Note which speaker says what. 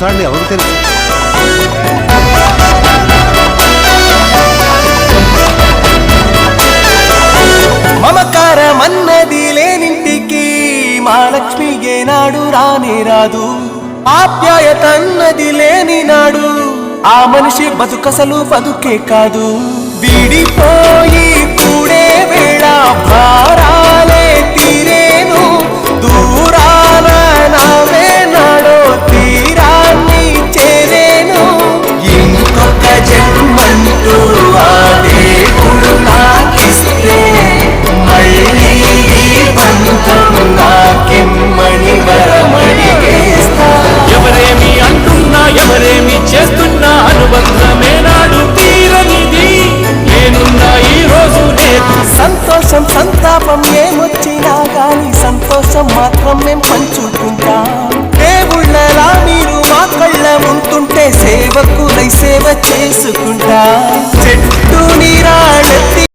Speaker 1: ఎవరు తెలుసు మమకారమన్నది లేనింటికి మహాలక్ష్మి ఏనాడు రానే రాదు. ఆప్యాయతన్నది లేని నాడు ఆ మనిషి బతుకసలు బతుకే కాదు. విడిపోయి కూడే వేళ భారాలే తీరేను. దూరాల నవే నాడో తీరాన్ని చేరేను. ఇంకొక జన్మంటూ ఆ దేవుడు నాకిస్తే మళ్ళీ బంధం నాకెమ్మని వరమడిగేస్తా.
Speaker 2: ఎవరేమి అంటున్నా ఎవరేమి చేస్తున్నా అనుబంధమే నాడు తీరనిది. నేనున్నా ఈ రోజు
Speaker 1: సంతోషం సంతాపం ఏమొచ్చినా గాని సంతోషం మాత్రం మేం పంచుకుంటాం. దేవుళ్ళలా మీరు మా కళ్ళ ఉంటుంటే సేవకులై సేవ చేసుకుంటా.